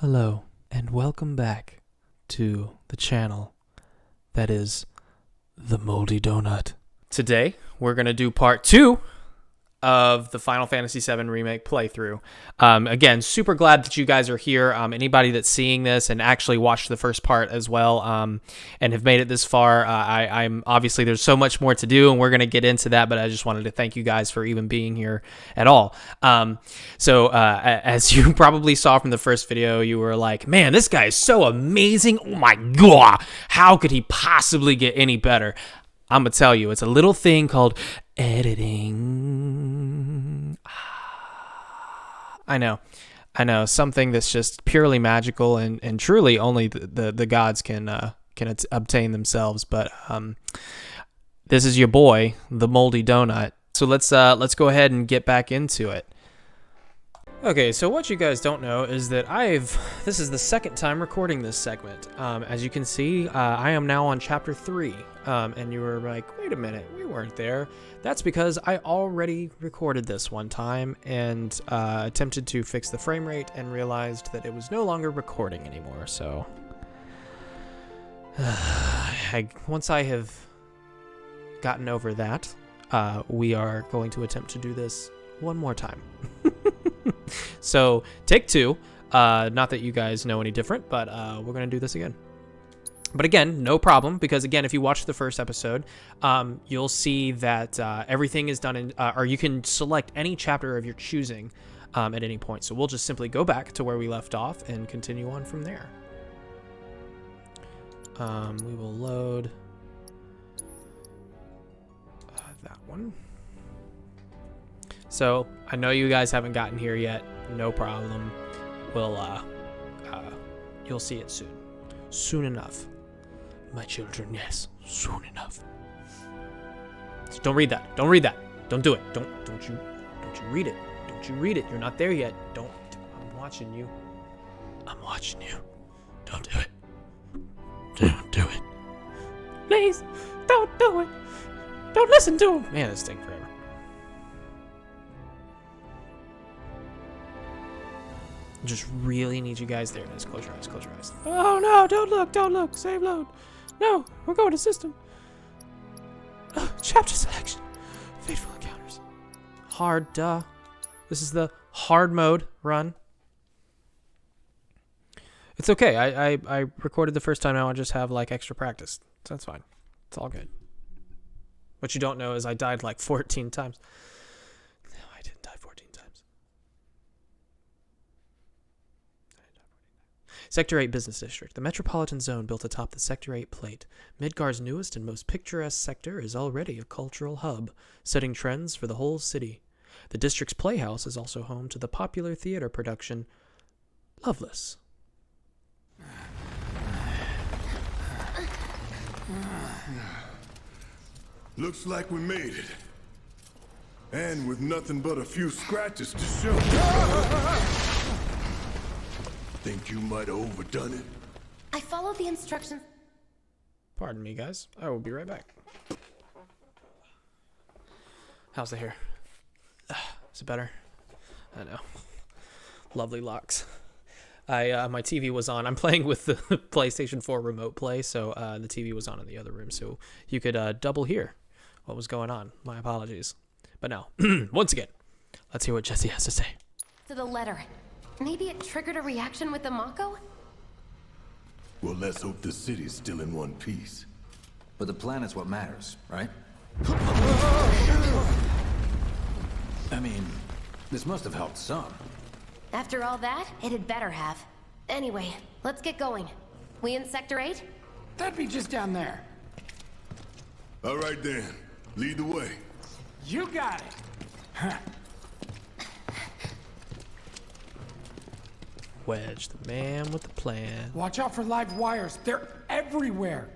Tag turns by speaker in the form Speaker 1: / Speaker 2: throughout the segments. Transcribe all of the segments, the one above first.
Speaker 1: Hello, and welcome back to the channel that is The Moldy Donut. Today, we're going to do part 2 of the Final Fantasy VII Remake playthrough. Again, super glad that you guys are here. Anybody that's seeing this and actually watched the first part as well and have made it this far, I'm obviously there's so much more to do, and we're going to get into that, but I just wanted to thank you guys for even being here at all. As you probably saw from the first video, you were like, man, this guy is so amazing. Oh my God, how could he possibly get any better? I'm going to tell you, it's a little thing called editing. I know. Something that's just purely magical and truly only the gods can obtain themselves. But this is your boy, the Moldy Donut. So let's go ahead and get back into it. Okay, so what you guys don't know is that this is the second time recording this segment. As you can see, I am now on chapter 3, and you were like, wait a minute, we weren't there. That's because I already recorded this one time and attempted to fix the frame rate and realized that it was no longer recording anymore, so once I have gotten over that, we are going to attempt to do this one more time. So, take 2. Not that you guys know any different, but we're going to do this again. But again, no problem, because again, if you watch the first episode, you'll see that everything is done in, or you can select any chapter of your choosing at any point. So we'll just simply go back to where we left off and continue on from there. We will load that one. So, I know you guys haven't gotten here yet. No problem. You'll see it soon. Soon enough. My children, yes. Soon enough. So don't read that. Don't read that. Don't do it. Don't you read it. Don't you read it. You're not there yet. Don't. I'm watching you. I'm watching you. Don't do it. Don't do it. Please, don't do it. Don't listen to him. Man, this thing forever. Just really need you guys there. Just close your eyes, close your eyes. Oh no, don't look, save load. No, we're going to system. Chapter selection. Fateful encounters. Hard, duh. This is the hard mode run. It's okay, I recorded the first time, now I just have like extra practice. So that's fine. It's all good. What you don't know is I died like 14 times. No, I didn't die 14 times. Sector 8 Business District. The metropolitan zone built atop the Sector 8 plate. Midgar's newest and most picturesque sector is already a cultural hub, setting trends for the whole city. The district's playhouse is also home to the popular theater production Loveless.
Speaker 2: Looks like we made it. And with nothing but a few scratches to show. Think you might have overdone it?
Speaker 3: I followed the instructions.
Speaker 1: Pardon me, guys. I will be right back. How's the hair? Is it better? I know. Lovely locks. My TV was on. I'm playing with the PlayStation 4 remote play, so the TV was on in the other room, so you could double hear what was going on. My apologies. But now, once again, let's hear what Jesse has to say.
Speaker 3: To the letter. Maybe it triggered a reaction with the Mako?
Speaker 2: Well, let's hope the city's still in one piece.
Speaker 4: But the planet's what matters, right? I mean, this must have helped some.
Speaker 3: After all that, it had better have. Anyway, let's get going. We in Sector 8?
Speaker 5: That'd be just down there.
Speaker 2: All right then, lead the way.
Speaker 5: You got it. Huh.
Speaker 1: Wedge, the man with the plan.
Speaker 5: Watch out for live wires. They're everywhere.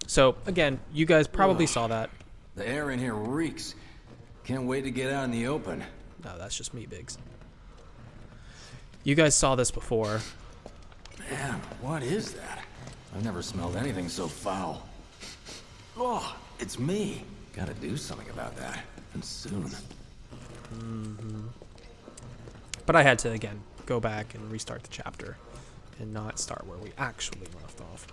Speaker 1: So, again, you guys probably saw that.
Speaker 4: The air in here reeks. Can't wait to get out in the open.
Speaker 1: No, that's just me, Biggs. You guys saw this before.
Speaker 4: Man, what is that? I've never smelled anything so foul. Oh, it's me. Gotta do something about that. And soon.
Speaker 1: But I had to, again, go back and restart the chapter and not start where we actually left off.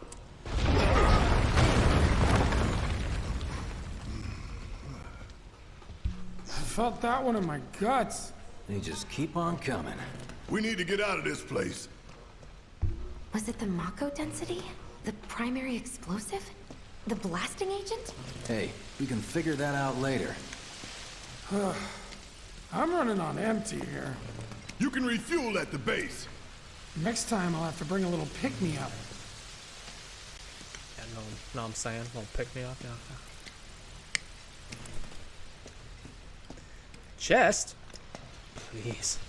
Speaker 5: I felt that one in my guts.
Speaker 4: They just keep on coming.
Speaker 2: We need to get out of this place.
Speaker 3: Was it the Mako density? The primary explosive? The blasting agent?
Speaker 4: Hey, we can figure that out later.
Speaker 5: I'm running on empty here.
Speaker 2: You can refuel at the base.
Speaker 5: Next time I'll have to bring a little pick-me-up.
Speaker 1: Yeah, no, I'm saying, little pick me up. Yeah. Chest, please.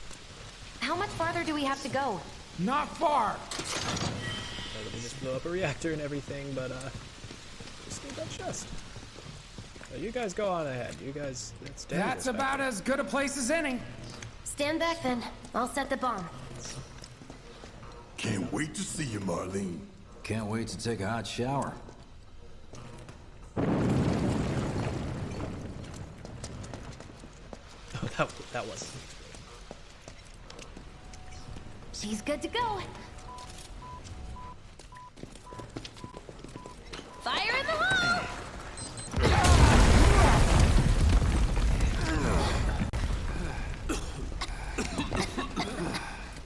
Speaker 3: How much farther do we have to go?
Speaker 5: Not far.
Speaker 1: We just blew up a reactor and everything, but just need that chest. So you guys go on ahead. You guys, it's dangerous.
Speaker 5: That's about as good a place as any.
Speaker 3: Stand back then. I'll set the bomb.
Speaker 2: Can't wait to see you, Marlene.
Speaker 4: Can't wait to take a hot shower.
Speaker 1: Oh, that was.
Speaker 3: She's good to go. Fire in the hole!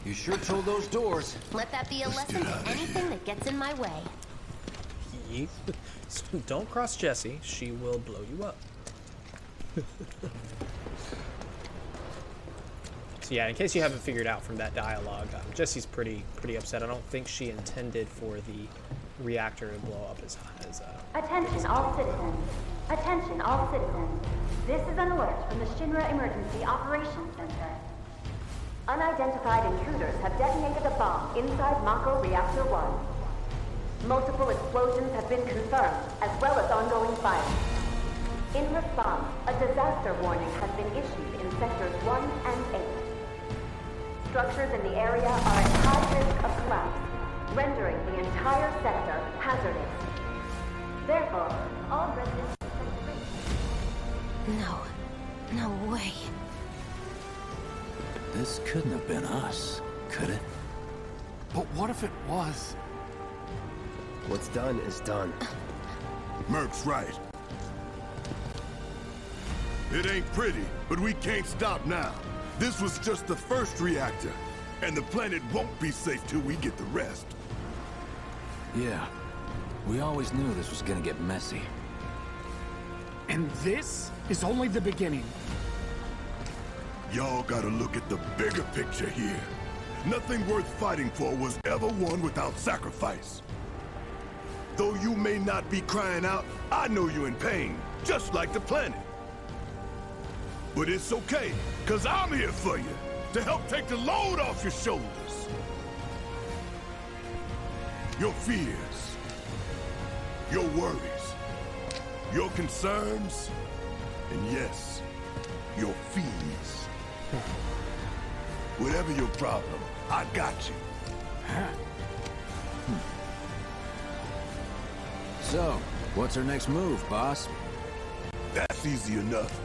Speaker 4: You sure told those doors.
Speaker 3: Let that be a lesson to anything that gets in my way.
Speaker 1: Don't cross Jessie. She will blow you up. So yeah, in case you haven't figured out from that dialogue, Jessie's pretty upset. I don't think she intended for the reactor to blow up as
Speaker 6: Attention all citizens. Attention all citizens. This is an alert from the Shinra Emergency Operations Center. Unidentified intruders have detonated a bomb inside Mako Reactor 1. Multiple explosions have been confirmed, as well as ongoing fire. In response, a disaster warning has been issued in Sectors 1 and 8. Structures in the area are at high risk of collapse, rendering the entire sector hazardous. Therefore, all residents...
Speaker 3: No way.
Speaker 4: This couldn't have been us, could it?
Speaker 5: But what if it was?
Speaker 7: What's done is done.
Speaker 2: Merc's right. It ain't pretty, but we can't stop now. This was just the first reactor, and the planet won't be safe till we get the rest.
Speaker 4: Yeah. We always knew this was gonna get messy.
Speaker 5: And this is only the beginning.
Speaker 2: Y'all gotta look at the bigger picture here. Nothing worth fighting for was ever won without sacrifice. Though you may not be crying out, I know you're in pain, just like the planet. But it's okay, cause I'm here for you, to help take the load off your shoulders. Your fears, your worries, your concerns, and yes, your fees. Whatever your problem, I got you.
Speaker 4: So, what's our next move, boss?
Speaker 2: That's easy enough.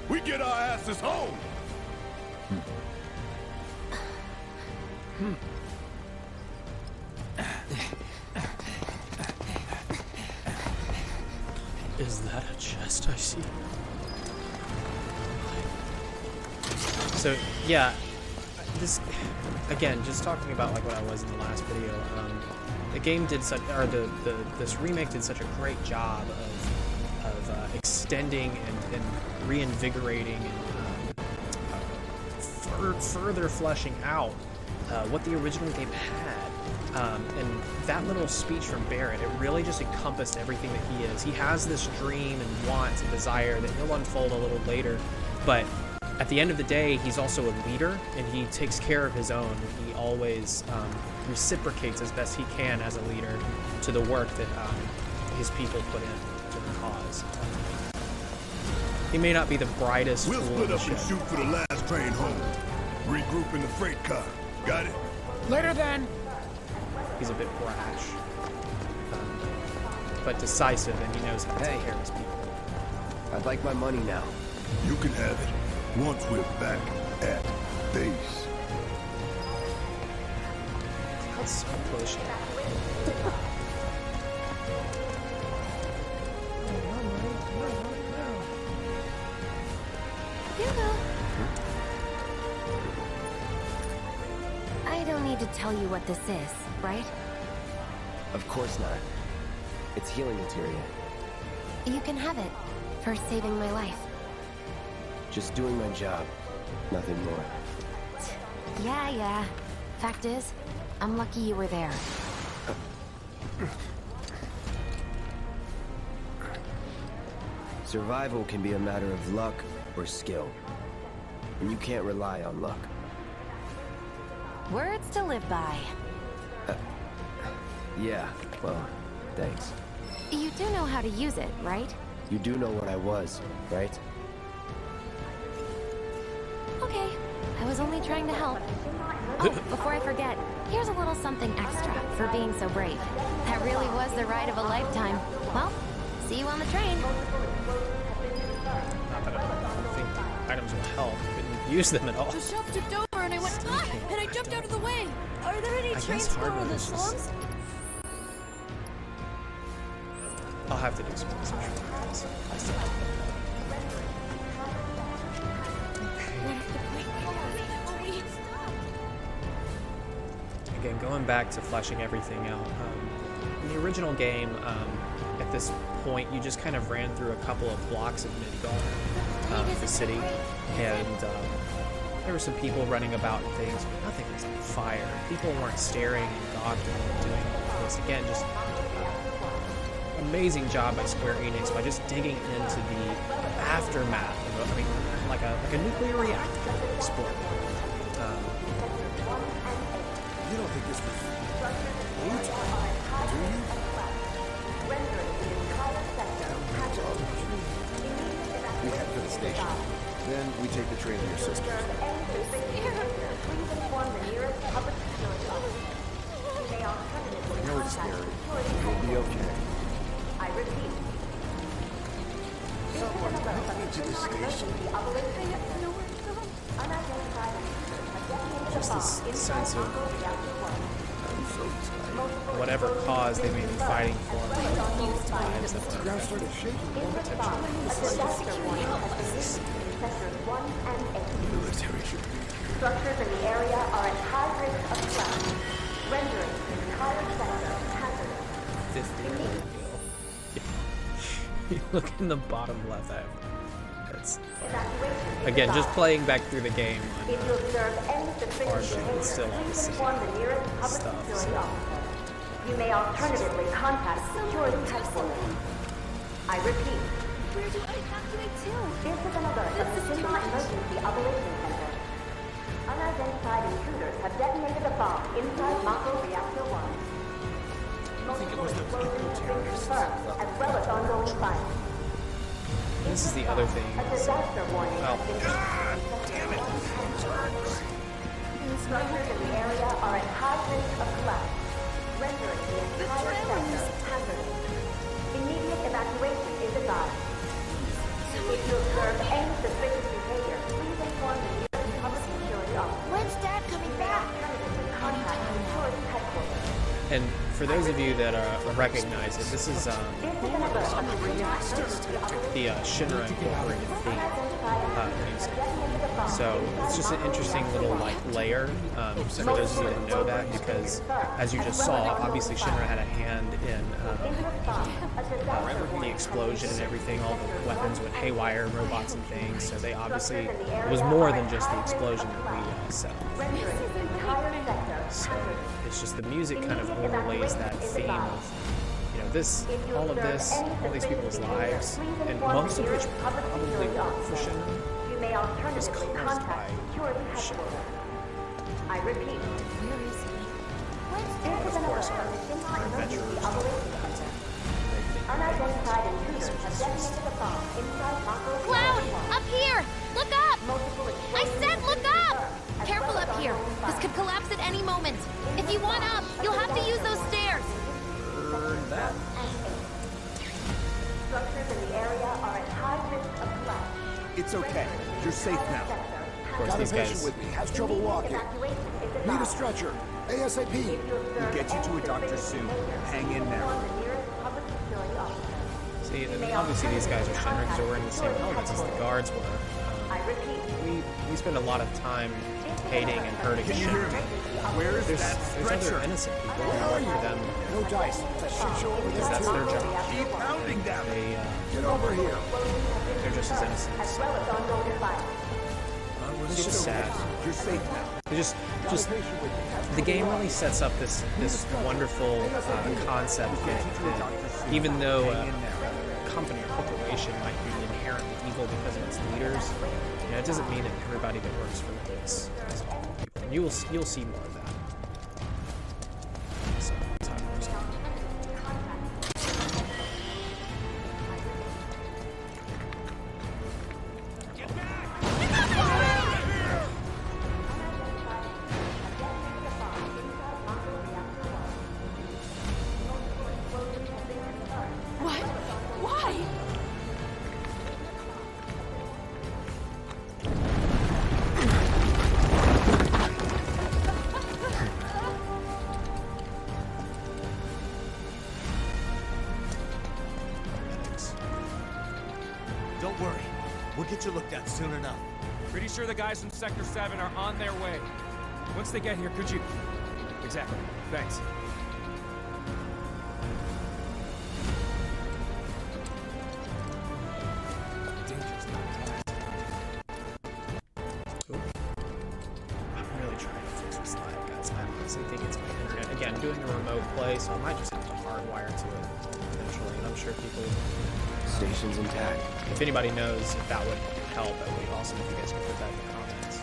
Speaker 2: We get our asses home!
Speaker 1: Is that a chest I see? So yeah, this again, just talking about like what I was in the last video. The game did such, or this remake did such a great job of extending and reinvigorating and further fleshing out what the original game had. And that little speech from Barrett, it really just encompassed everything that he is. He has this dream and wants and desire that he'll unfold a little later, but at the end of the day, he's also a leader, and he takes care of his own. He always reciprocates as best he can as a leader to the work that his people put in to the cause. He may not be the brightest
Speaker 2: We'll
Speaker 1: tool
Speaker 2: split
Speaker 1: in the
Speaker 2: up and
Speaker 1: shed.
Speaker 2: shoot for the last train home. Regroup in the freight car. Got it?
Speaker 5: Later then.
Speaker 1: He's a bit brash, but decisive, and he knows how to take care of his people.
Speaker 7: I'd like my money now.
Speaker 2: You can have it once we're back at base.
Speaker 1: It's so pushy.
Speaker 3: Hugo. I don't need to tell you what this is, right?
Speaker 7: Of course not. It's healing materia.
Speaker 3: You can have it for saving my life.
Speaker 7: Just doing my job. Nothing more.
Speaker 3: Yeah. Fact is, I'm lucky you were there.
Speaker 7: Survival can be a matter of luck or skill. And you can't rely on luck.
Speaker 3: Words to live by.
Speaker 7: Yeah, well, thanks.
Speaker 3: You do know how to use it, right?
Speaker 7: You do know what I was, right?
Speaker 3: Okay. I was only trying to help. Oh, before I forget, here's a little something extra for being so brave. That really was the ride of a lifetime. Well, see you on the train.
Speaker 1: Not that I think the items will help. Couldn't use them at all.
Speaker 8: The shop tipped over and I went, ah! And I jumped out of the way. Are there any trains going on the slums?
Speaker 1: I'll have to do some research for this. I still have to look that up. Again, going back to fleshing everything out. In the original game, at this point, you just kind of ran through a couple of blocks of Midgar, the city, and there were some people running about and things, but nothing was on fire. People weren't staring and gawking and doing all this. Again, just amazing job by Square Enix by just digging into the aftermath of, I mean, like a nuclear reactor exploding.
Speaker 2: You don't think this was loot, do you? We head for the station. Then we take the train to your sister's. I know it's scary. You'll be okay.
Speaker 6: I repeat.
Speaker 2: Someone's coming to the station.
Speaker 1: Just this sense of whatever cause they may be fighting for, lives that were
Speaker 2: Ground started shaking.
Speaker 6: Sectors 1 and 8.
Speaker 2: Military should be.
Speaker 6: Structures in the area are at high risk of collapse, rendering the entire sector hazardous.
Speaker 1: You look in the bottom left. That's
Speaker 6: Evacuation
Speaker 1: again just playing back through the game.
Speaker 6: If you observe any suspicious
Speaker 1: Partially,
Speaker 6: behavior,
Speaker 1: it's still all the
Speaker 6: please
Speaker 1: same
Speaker 6: inform the nearest public
Speaker 1: stuff,
Speaker 6: security
Speaker 1: so.
Speaker 6: officer. You may alternatively contact security headquarters. I repeat,
Speaker 8: Where do I evacuate to?
Speaker 6: this is an alert from the Shinra Emergency Operations Center. Unidentified intruders have detonated a bomb inside Mako Reactor 1. Multiple explosions have been confirmed, as well as ongoing fire.
Speaker 1: This is the other thing.
Speaker 6: A disaster warning
Speaker 1: Well,
Speaker 6: has been issued. Structures in the area are at high risk of collapse, rendering the entire sector hazardous. Immediate evacuation is advised. If you observe any suspicious behavior, please inform the nearest public security officer.
Speaker 8: When's Dad coming back?
Speaker 6: Alternatively, contact security headquarters.
Speaker 1: and for those of you that recognize it, this is
Speaker 6: This is an alert from the Shinra Emergency
Speaker 1: the Shinra Incorporated theme music. So it's just an interesting little like layer for those of you that know that, because as you just saw, obviously Shinra had a hand in the explosion and everything. All the weapons went haywire, robots and things. So they obviously, it was more than just the explosion that we set off. So it's just the music kind of overlays that theme of, you know, this, all of this, all these people's lives, and most of which probably work for Shinra.
Speaker 6: You may alternatively
Speaker 1: caused
Speaker 6: contact
Speaker 1: by
Speaker 6: security headquarters. I repeat,
Speaker 8: Where is he?
Speaker 6: this is an alert from the Shinra Emergency Operations Center. Unidentified intruders have detonated a bomb inside Mako
Speaker 8: Cloud!
Speaker 6: Reactor 1.
Speaker 8: Up here! Look up!
Speaker 6: Multiple
Speaker 8: I
Speaker 6: explosions
Speaker 8: said
Speaker 6: have
Speaker 8: look
Speaker 6: been
Speaker 8: up!
Speaker 6: confirmed, as
Speaker 8: Careful
Speaker 6: well as
Speaker 8: up here.
Speaker 6: ongoing
Speaker 8: This
Speaker 6: fire.
Speaker 8: could collapse at any moment. If you want up, you'll have to use those stairs.
Speaker 1: That.
Speaker 6: Structures in the area are at high risk of collapse.
Speaker 2: It's okay. You're safe now.
Speaker 1: course,
Speaker 9: Got a
Speaker 1: these
Speaker 9: patient
Speaker 1: guys.
Speaker 9: with me. Has trouble walking. Need a stretcher. ASAP.
Speaker 10: We'll get you to a doctor soon. Hang in there.
Speaker 1: See, and obviously these guys are Shinra because they're wearing the same helmets as the guards were. We spend a lot of time hating and hurting Shinra.
Speaker 10: Where is that
Speaker 1: There's other
Speaker 10: stretcher?
Speaker 1: innocent people who work for them
Speaker 9: No dice. Shoot you over
Speaker 1: because
Speaker 9: there.
Speaker 1: that's their job.
Speaker 10: Keep pounding them.
Speaker 9: Get over here.
Speaker 1: They're just as innocent. It's just sad.
Speaker 10: You're safe now.
Speaker 1: They just the game really sets up this wonderful concept that even though a company or corporation might be inherently evil because of its leaders, you know, it doesn't mean that everybody that works for them is awful people. And you'll see more of that. So, time goes on.
Speaker 8: What? Why?
Speaker 10: Don't worry. We'll get you looked at soon enough.
Speaker 11: Pretty sure the guys from Sector 7 are on their way. Once they get here, could you... Exactly. Thanks.
Speaker 1: I'm really trying to fix this live, guys. I honestly think it's my internet. Again, I'm doing a remote play, so I might just have to hardwire to it eventually. And I'm sure people,
Speaker 7: Station's intact.
Speaker 1: if anybody knows if that would help, that would be awesome if you guys could put that in the comments.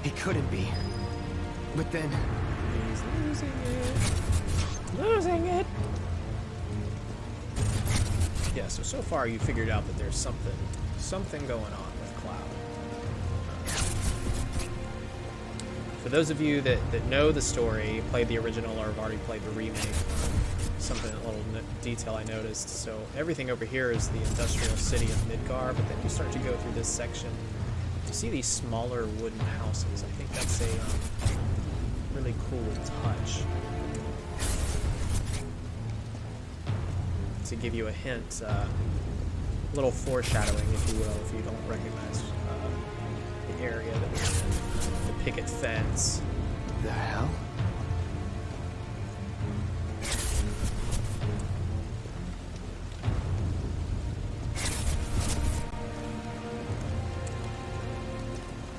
Speaker 7: It couldn't be. But then...
Speaker 1: He's losing it. Losing it. Yeah, so far you figured out that there's something going on with Cloud. For those of you that know the story, played the original or have already played the remake, a little detail I noticed. So everything over here is the industrial city of Midgar, but then you start to go through this section. You see these smaller wooden houses. I think that's a really cool touch. To give you a hint, a little foreshadowing, if you will, if you don't recognize the area that we're in. The picket fence.
Speaker 7: The hell?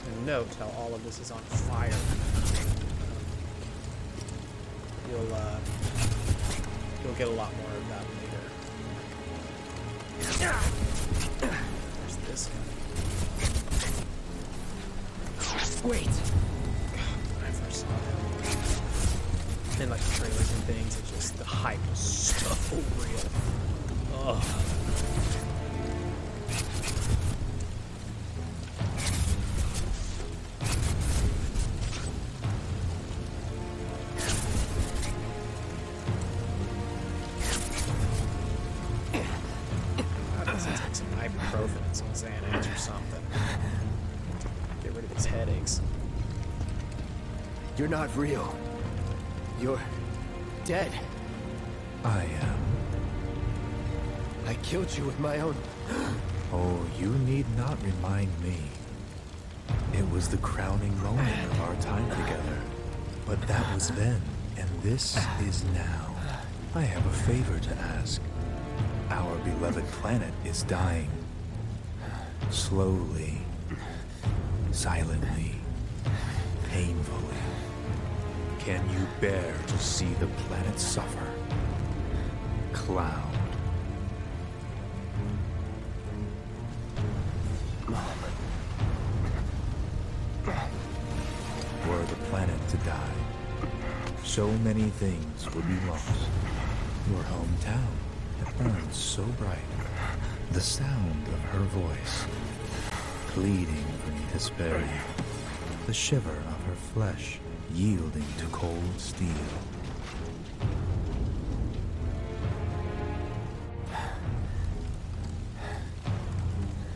Speaker 1: And note how all of this is on fire. You'll get a lot more of that later. There's this guy.
Speaker 7: Wait.
Speaker 1: When I first saw him in like the trailers and things, it's just the hype was so real. Ugh. Take some ibuprofen and some Xanax or something. Get rid of his headache.
Speaker 7: You're not real. You're dead.
Speaker 12: I am.
Speaker 7: I killed you with my own...
Speaker 12: Oh, you need not remind me. It was the crowning moment of our time together. But that was then, and this is now. I have a favor to ask. Our beloved planet is dying. Slowly. Silently. Painfully. Can you bear to see the planet suffer? Cloud. Were the planet to die, so many things would be lost. Your hometown that burns so bright. The sound of her voice, pleading for me to spare you. The shiver of her flesh, yielding to cold steel.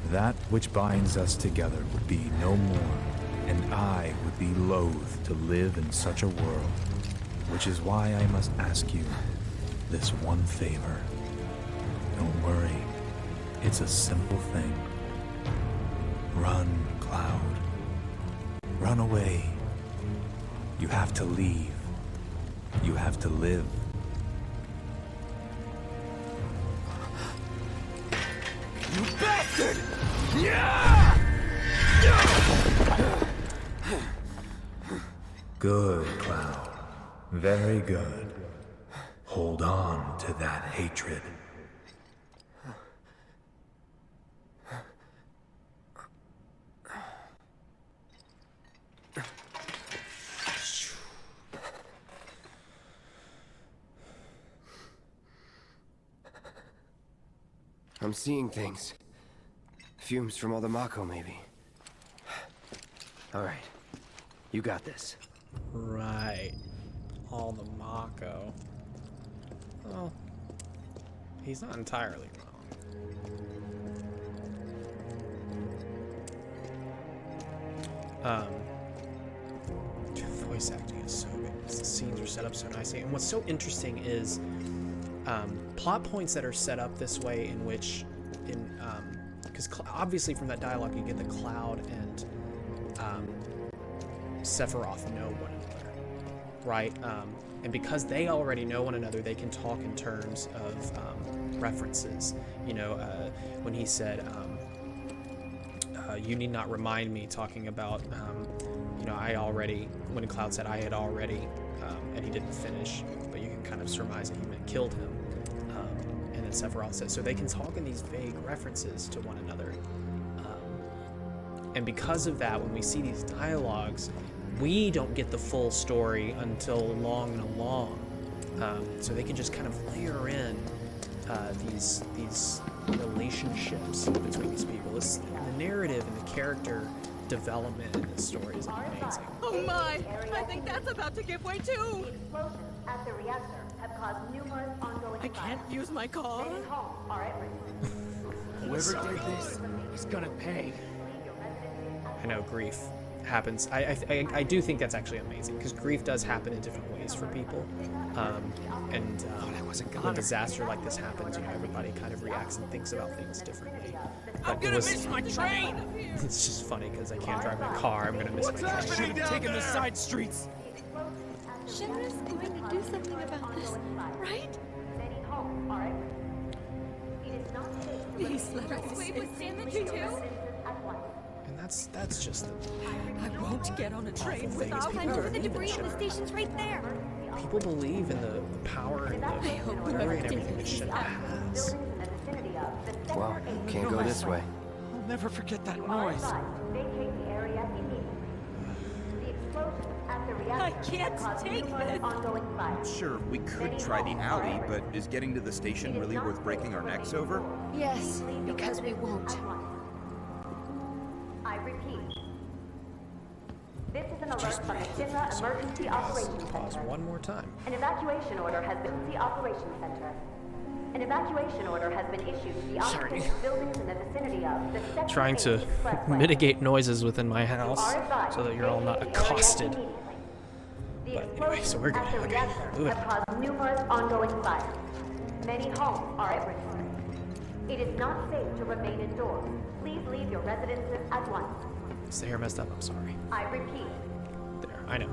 Speaker 12: That which binds us together would be no more, and I would be loath to live in such a world, which is why I must ask you this one favor. Don't worry, it's a simple thing. Run, Cloud. Run away. You have to leave. You have to live.
Speaker 7: You bastard! Yeah!
Speaker 12: Good, Cloud. Very good. Hold on to that hatred.
Speaker 7: I'm seeing things. Fumes from all the Mako, maybe. All right. You got this.
Speaker 1: Right. All the Mako. Well, he's not entirely wrong. Voice acting is so good. The scenes are set up so nicely. And what's so interesting is plot points that are set up this way in which, because obviously from that dialogue you get the Cloud and Sephiroth know one another, right? And because they already know one another, they can talk in terms of references. You know, when he said, you need not remind me, talking about, you know, when Cloud said I had already, and he didn't finish, but you can kind of surmise that he meant killed him. And then Sephiroth said, so they can talk in these vague references to one another. And because of that, when we see these dialogues, we don't get the full story until long and along. So they can just kind of layer in these relationships between these people. The narrative and the character development in this story is amazing.
Speaker 8: Oh my! I think that's about to give way too!
Speaker 6: Explosions at the reactor have caused numerous ongoing
Speaker 8: I can't use my car.
Speaker 6: Many homes are at risk.
Speaker 5: Whoever did this is gonna pay.
Speaker 1: I know grief happens. I do think that's actually amazing, because grief does happen in different ways for people. When disaster like this happens, you know, everybody kind of reacts and thinks about things differently.
Speaker 8: I'm gonna miss my train!
Speaker 1: It's just funny because I can't drive my car. I'm gonna miss my train.
Speaker 11: Should have taken the side streets.
Speaker 8: Shinra's going to do something about this, right?
Speaker 6: Many homes are at risk. It is not safe.
Speaker 8: Please let us wait with damage you too.
Speaker 1: And that's just the
Speaker 8: I won't get on a train
Speaker 1: thing is
Speaker 8: without
Speaker 1: people
Speaker 8: under the
Speaker 1: believe in
Speaker 8: debris
Speaker 1: shit.
Speaker 8: on the station's right there.
Speaker 1: People believe in the power and the glory and everything that Shinra has.
Speaker 7: Well, can't go this way.
Speaker 5: I'll never forget that noise.
Speaker 6: Vacate the area immediately. The explosions at the reactor
Speaker 8: I can't
Speaker 6: caused
Speaker 8: take
Speaker 6: numerous
Speaker 8: this.
Speaker 6: ongoing fires.
Speaker 10: Sure, we could try the alley, but is getting to the station really worth breaking our necks over?
Speaker 8: Yes, because we won't.
Speaker 6: I repeat. This is an alert from the Shinra Emergency Operations
Speaker 1: Pause
Speaker 6: Center.
Speaker 1: one more time.
Speaker 6: An evacuation order has been the Operations Center. An evacuation order has been issued to the occupied buildings in the vicinity of the Sector
Speaker 1: Trying
Speaker 6: 8
Speaker 1: to
Speaker 6: Expressway.
Speaker 1: mitigate noises within my
Speaker 6: You
Speaker 1: house
Speaker 6: are advised
Speaker 1: so that
Speaker 6: to
Speaker 1: you're all not
Speaker 6: vacate the area
Speaker 1: accosted.
Speaker 6: immediately. The
Speaker 1: But anyway, so we're good.
Speaker 6: at the
Speaker 1: Okay,
Speaker 6: reactor
Speaker 1: move it.
Speaker 6: have caused numerous ongoing fires. Many homes are at risk. It is not safe to remain indoors. Please leave your residences at once.
Speaker 1: Is the hair messed up? I'm sorry.
Speaker 6: I repeat,
Speaker 1: There. I know.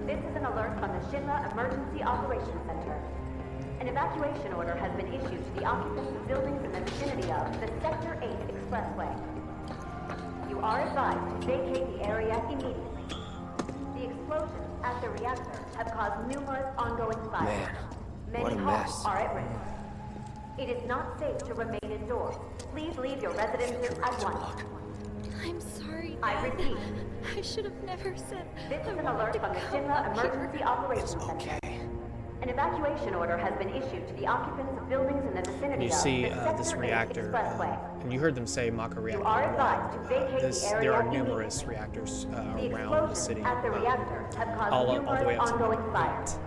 Speaker 6: this is an alert from the Shinra Emergency Operations Center. An evacuation order has been issued to the occupants of buildings in the vicinity of the Sector 8 Expressway. You are advised to vacate the area immediately. The explosions at the reactor have caused numerous ongoing fires.
Speaker 7: Man,
Speaker 6: Many
Speaker 7: what a
Speaker 6: homes
Speaker 7: mess.
Speaker 6: are at risk. It is not safe to remain indoors. Please leave your residences at once.
Speaker 8: I'm sorry, Dad.
Speaker 6: I repeat,
Speaker 8: I should have never said.
Speaker 6: this
Speaker 8: I
Speaker 6: is an
Speaker 8: wanted
Speaker 6: alert
Speaker 8: to
Speaker 6: from the
Speaker 8: come
Speaker 6: Shinra
Speaker 8: up here.
Speaker 6: Emergency Operations Center. An evacuation order has been issued to the occupants of buildings in the vicinity
Speaker 1: You
Speaker 6: of
Speaker 1: see
Speaker 6: the Sector
Speaker 1: this
Speaker 6: 8
Speaker 1: reactor,
Speaker 6: Expressway.
Speaker 1: and you heard them say Mako reactor.
Speaker 6: You are advised to vacate the area
Speaker 1: There are
Speaker 6: immediately.
Speaker 1: numerous reactors
Speaker 6: The
Speaker 1: around the
Speaker 6: explosions
Speaker 1: city.
Speaker 6: at the reactor have caused
Speaker 1: all the
Speaker 6: numerous
Speaker 1: way up to
Speaker 6: ongoing
Speaker 1: the
Speaker 6: fires.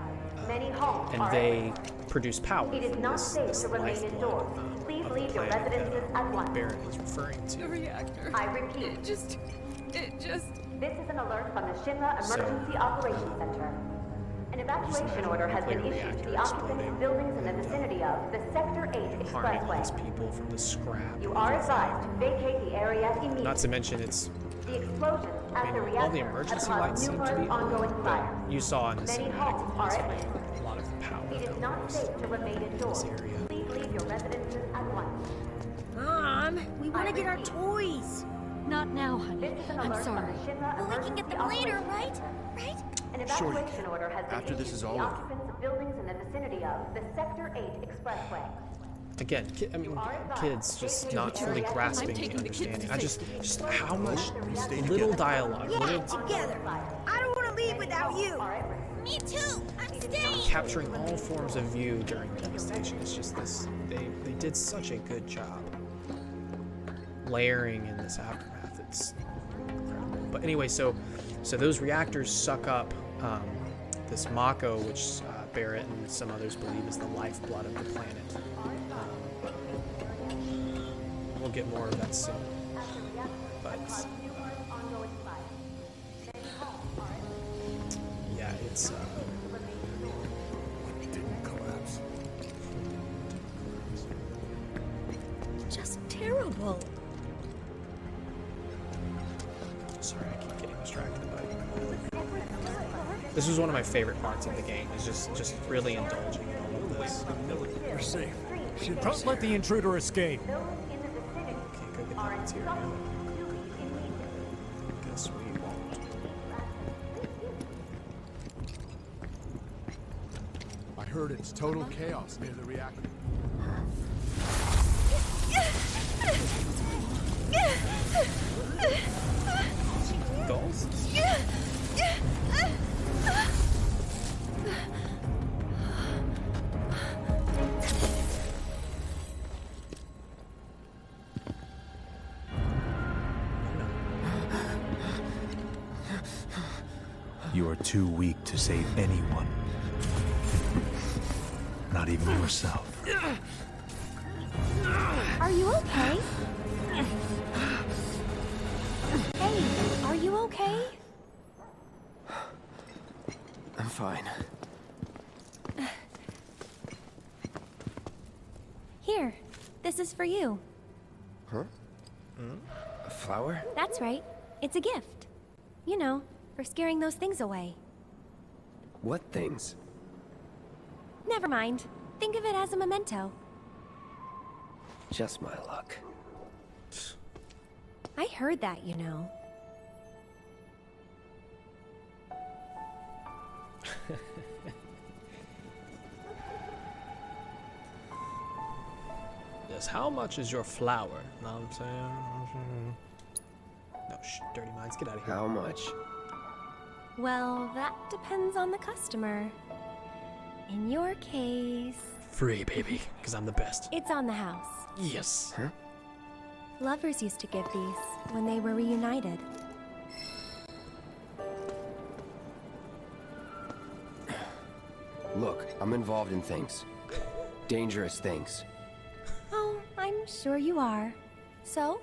Speaker 6: Many homes
Speaker 1: and
Speaker 6: are
Speaker 1: they
Speaker 6: at risk.
Speaker 1: produce power.
Speaker 6: It is
Speaker 1: from
Speaker 6: not
Speaker 1: this,
Speaker 6: safe
Speaker 1: this
Speaker 6: to remain
Speaker 1: lifeblood,
Speaker 6: indoors. Please
Speaker 1: of the
Speaker 6: leave your
Speaker 1: planet
Speaker 6: residences at once.
Speaker 1: Barrett is referring
Speaker 8: The
Speaker 1: to.
Speaker 8: reactor.
Speaker 6: I repeat,
Speaker 8: It just.
Speaker 6: this is an alert from the Shinra Emergency Operations Center. An evacuation order has been
Speaker 1: nuclear
Speaker 6: issued to the
Speaker 1: reactor
Speaker 6: occupants of
Speaker 1: exploding
Speaker 6: buildings in the
Speaker 1: and,
Speaker 6: vicinity of the Sector 8
Speaker 1: harming all
Speaker 6: Expressway.
Speaker 1: these people from the scrap.
Speaker 6: You
Speaker 1: and
Speaker 6: are
Speaker 1: everything.
Speaker 6: advised to vacate the area immediately.
Speaker 1: Not to mention it's.
Speaker 6: The explosions at the
Speaker 1: all
Speaker 6: reactor
Speaker 1: the
Speaker 6: have
Speaker 1: emergency
Speaker 6: caused
Speaker 1: lights seem to
Speaker 6: numerous
Speaker 1: be on,
Speaker 6: ongoing
Speaker 1: but
Speaker 6: fires.
Speaker 1: you saw in the
Speaker 6: Many
Speaker 1: cinematic
Speaker 6: homes are at
Speaker 1: there's
Speaker 6: risk.
Speaker 1: a lot of power.
Speaker 6: It is
Speaker 1: that
Speaker 6: not
Speaker 1: was
Speaker 6: safe to remain indoors.
Speaker 1: in this area.
Speaker 6: Please leave your residences at once.
Speaker 13: Mom, we want
Speaker 6: I
Speaker 13: to get our
Speaker 6: repeat.
Speaker 13: toys.
Speaker 8: Not now, honey.
Speaker 6: This is an
Speaker 8: I'm
Speaker 6: alert
Speaker 8: sorry.
Speaker 6: from the Shinra
Speaker 13: Well, we can get
Speaker 6: Emergency
Speaker 13: them later,
Speaker 6: Operations
Speaker 13: right?
Speaker 6: Center.
Speaker 13: Right?
Speaker 6: An
Speaker 10: Sure you
Speaker 6: evacuation
Speaker 10: can.
Speaker 6: order has been
Speaker 10: After this
Speaker 6: issued
Speaker 10: is
Speaker 6: to
Speaker 10: all
Speaker 6: the
Speaker 10: over.
Speaker 6: occupants of buildings in the vicinity of the Sector 8 Expressway.
Speaker 1: Again, kids just not fully grasping the understanding. Just how much little dialogue,
Speaker 13: Yeah,
Speaker 1: little
Speaker 13: together. I don't want to leave without you.
Speaker 8: Me too. I'm staying.
Speaker 1: capturing all forms of view during the devastation. It's just this. They did such a good job layering in this aftermath. It's incredible. But anyway, so those reactors suck up this Mako, which Barrett and some others believe is the lifeblood of the planet. We'll get more of that soon. But yeah, it's
Speaker 2: It didn't collapse.
Speaker 13: Just terrible.
Speaker 1: sorry, I keep getting distracted by it. This was one of my favorite parts of the game. Is just really indulging in all of this.
Speaker 5: We're safe. Don't let the intruder escape.
Speaker 1: Okay, go get that material. Guess we won't.
Speaker 9: I heard it's total chaos near the reactor.
Speaker 1: Ghosts?
Speaker 12: You are too weak to save anyone. Not even yourself.
Speaker 3: Are you okay? Hey, are you okay?
Speaker 7: I'm fine.
Speaker 3: Here, this is for you.
Speaker 7: Huh? A flower?
Speaker 3: That's right. It's a gift. You know, for scaring those things away.
Speaker 7: What things?
Speaker 3: Never mind. Think of it as a memento.
Speaker 7: Just my luck.
Speaker 3: I heard that, you know.
Speaker 1: Yes, how much is your flower? Know what I'm saying? No, dirty minds, get out of here.
Speaker 7: How much?
Speaker 3: Well, that depends on the customer. In your case,
Speaker 1: Free, baby, because I'm the best.
Speaker 3: it's on the house.
Speaker 1: Yes.
Speaker 7: Huh?
Speaker 3: Lovers used to give these when they were reunited.
Speaker 7: Look, I'm involved in things. Dangerous things.
Speaker 3: Oh, I'm sure you are. So?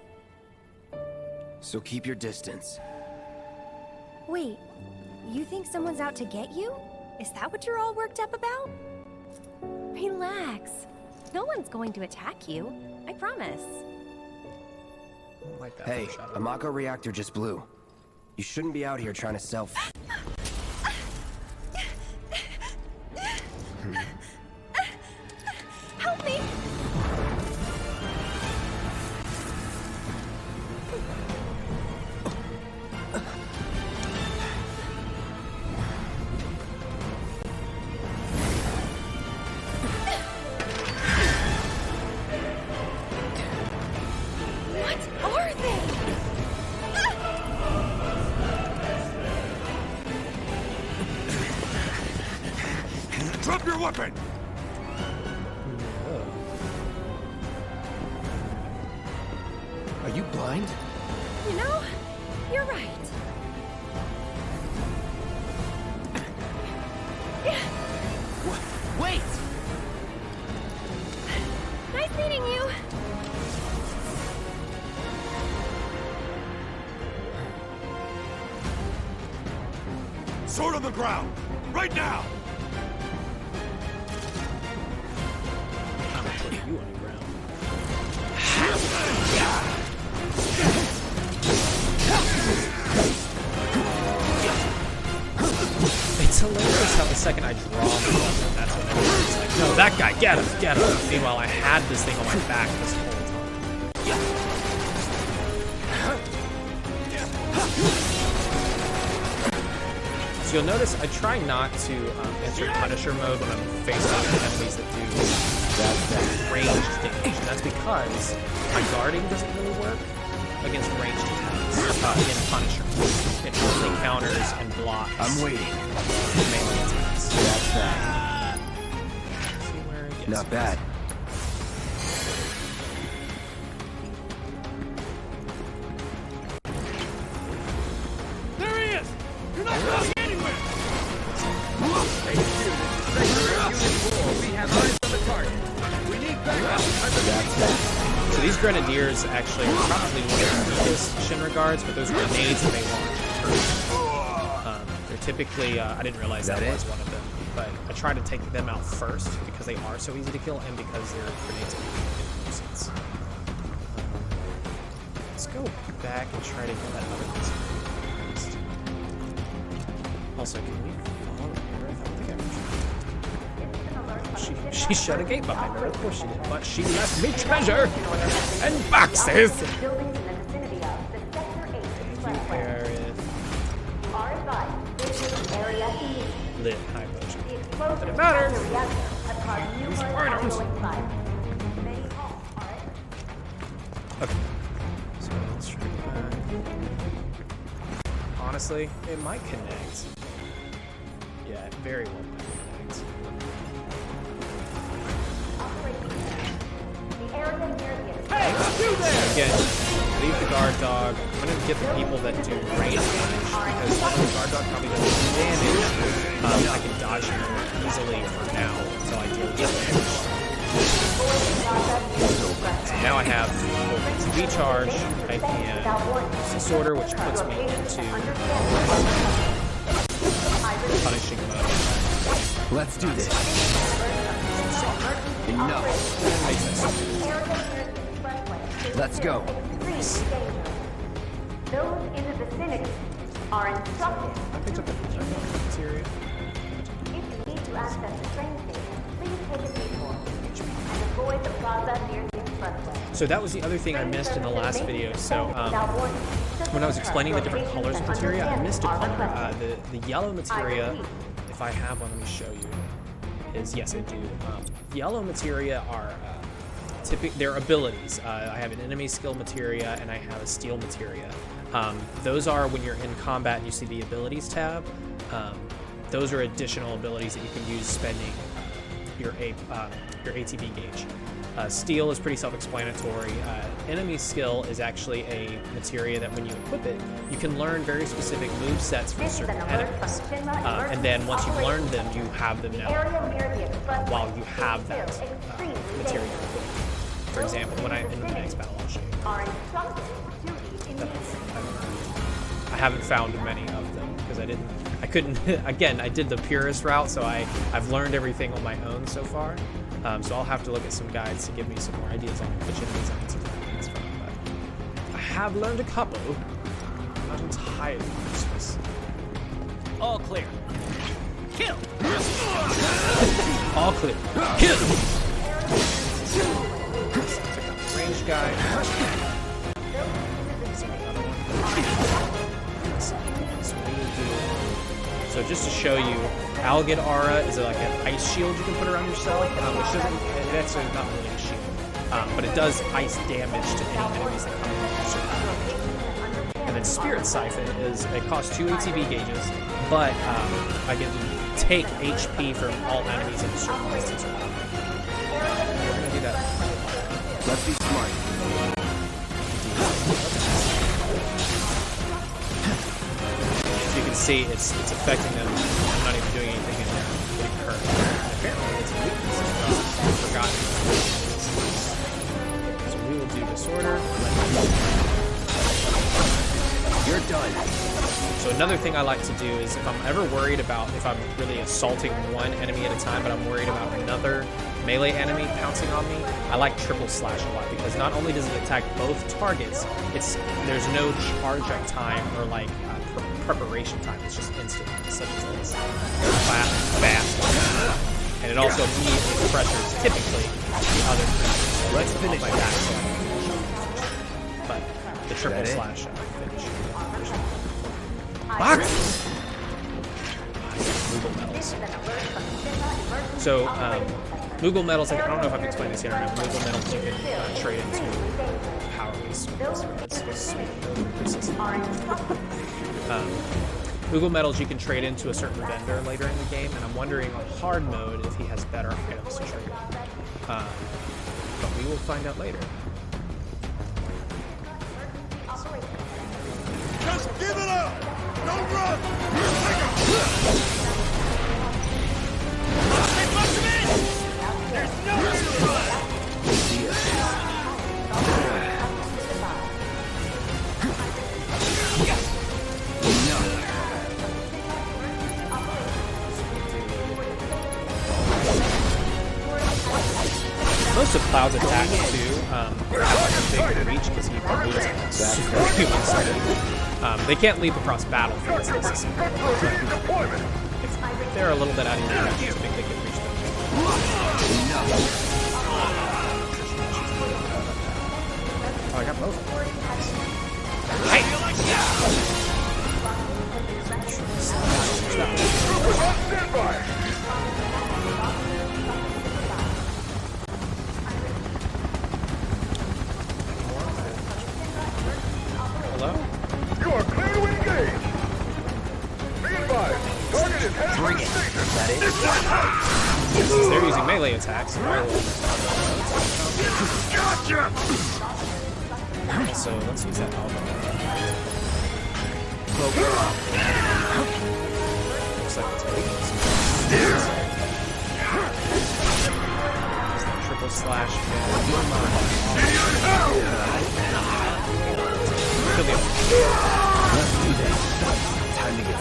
Speaker 7: So keep your distance.
Speaker 3: Wait,
Speaker 13: You think someone's out to get you? Is that what you're all worked up about?
Speaker 3: Relax. No one's going to attack you. I promise.
Speaker 1: Like that
Speaker 7: Hey, a Mako reactor just blew. You shouldn't be out here trying to self...
Speaker 13: Help me!
Speaker 3: What are they?
Speaker 2: Drop your weapon!
Speaker 7: Are you blind?
Speaker 13: You know, you're right.
Speaker 7: Wait!
Speaker 13: Nice meeting you.
Speaker 2: Sword on the ground! Right now!
Speaker 1: I'm gonna put you on the ground. It's hilarious how the second I draw the weapon, that's when everyone's like, no, that guy, get him, get him. Meanwhile, I had this thing on my back this whole time. So you'll notice I try not to enter Punisher mode when I'm faced off with enemies that do that ranged damage. And that's because my guarding doesn't really work against ranged attacks in Punisher. It only counters and blocks.
Speaker 7: I'm waiting.
Speaker 1: Melee attacks.
Speaker 7: That's that.
Speaker 1: See where it gets
Speaker 7: Not bad.
Speaker 11: There he is! You're not going anywhere! We have eyes on the target. We need backup.
Speaker 1: So these grenadiers actually are probably one of the weakest Shinra guards, but those grenades that they launch, they're typically, I didn't realize that was one of them, but I try to take them out first because they are so easy to kill and because their grenades are nuisance. Let's go back and try to get that other one. Also, can we follow Aerith? I don't think I She shut a gate behind her, of course she did, but she left me treasure and boxes! Thank you, Aerith. Lit high potion. Not that it matters! Use items! Okay. So let's try that. Honestly, it might connect. Yeah, it very well might connect.
Speaker 11: Hey, you there!
Speaker 1: Again, leave the guard dog. I'm gonna get the people that do range damage because the guard dog probably does damage. I can dodge him easily for now until I deal with damage. So now I have TV charge. I can use this order, which puts me into punishing mode.
Speaker 7: Let's do this. Enough. Let's go.
Speaker 6: Those in the vicinity are instructed.
Speaker 1: I picked up the material.
Speaker 6: If you need to access the train station, please take a detour and avoid the plaza near the expressway.
Speaker 1: So that was the other thing I missed in the last video. So when I was explaining the different colors of materia, I missed a color. The yellow materia, if I have one, let me show you. Is yes, I do. Yellow materia are they're abilities. I have an enemy skill materia and I have a steel materia. Those are when you're in combat and you see the abilities tab. Those are additional abilities that you can use spending your ATB gauge. Steel is pretty self-explanatory. Enemy skill is actually a materia that when you equip it, you can learn very specific move sets for certain enemies. And then once you've learned them, you have them now while you have that materia equipped. For example, when in the next battle, I'll show you. I haven't found many of them because I didn't I couldn't, again, I did the purist route, so I've learned everything on my own so far. So I'll have to look at some guides to give me some more ideas on which enemies I can sometimes from. But I have learned a couple. Not entirely useless.
Speaker 11: All clear. Kill!
Speaker 1: All clear. Kill! Range guy. So just to show you, Algid Aura is like an ice shield you can put around yourself, which doesn't, it's actually not really a shield, but it does ice damage to any enemies that come in a certain range. And then Spirit Siphon is, it costs 2 ATB gauges, but I can take HP from all enemies in a certain distance. We're gonna do that.
Speaker 7: Let's be smart.
Speaker 1: As you can see, it's affecting them. I'm not even doing anything in there. I'm getting hurt. Apparently, it's a weakness. I've forgotten. So we will do Disorder.
Speaker 7: You're done.
Speaker 1: So another thing I like to do is if I'm ever worried about if I'm really assaulting one enemy at a time, but I'm worried about another melee enemy pouncing on me, I like triple slash a lot because not only does it attack both targets, there's no charge up time or like preparation time. It's just instant. It's such as fast, and it also immediately pressures typically the other creatures. Let's finish my back. But the triple slash finish. Box! Moogle Metals. So, Moogle Metals, I don't know if I've explained this yet or not. Moogle Metals you can trade into power-based Moogle Metals you can trade into a certain vendor later in the game, and I'm wondering on hard mode if he has better items to trade. But we will find out later.
Speaker 2: Just give it up! Don't run! There's no
Speaker 1: Most of Cloud's attacks too have a big reach because he moves superhuman speed. They can't leap across battlefields necessarily. If they're a little bit out of your range, I think they can reach them. Oh, I got both. Hello?
Speaker 2: You are clear to engage! Be advised, target is headed for the station!
Speaker 1: Since they're using melee attacks, I will...
Speaker 2: Gotcha!
Speaker 1: So let's use that elbow. Looks like it's weakness. Triple slash. Kill the other.
Speaker 7: Time to get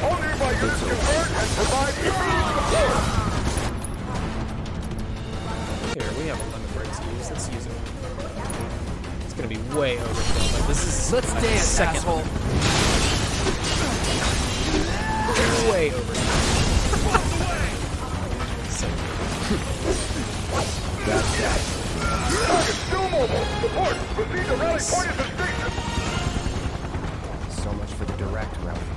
Speaker 2: All nearby units convert and provide immediate support!
Speaker 1: Here, we have a limit break to use. Let's use it. It's gonna be way overkill, but this is
Speaker 7: Let's
Speaker 1: like
Speaker 7: dance,
Speaker 1: second.
Speaker 7: asshole.
Speaker 1: Way overkill.
Speaker 2: That's that. Target still mobile! Support! Proceed to rally point at the station!
Speaker 7: So much for the direct route.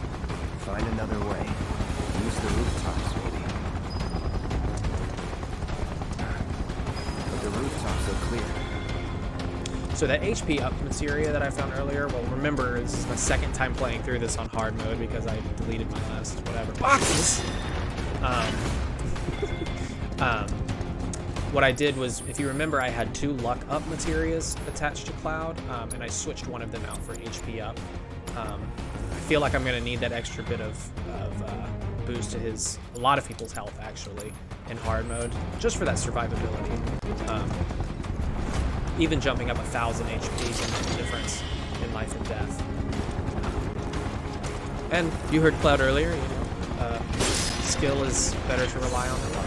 Speaker 7: Find another way. Use the rooftops, maybe. But the rooftops are clear.
Speaker 1: So that HP up materia that I found earlier, well, remember, this is my second time playing through this on hard mode because I deleted my last whatever boxes. What I did was, if you remember, I had 2 luck up materias attached to Cloud, and I switched one of them out for an HP up. I feel like I'm going to need that extra bit of boost to a lot of people's health, actually, in hard mode, just for that survivability. even jumping up 1,000 HP can make a difference in life and death. And you heard Cloud earlier, you know, skill is better to rely on than luck.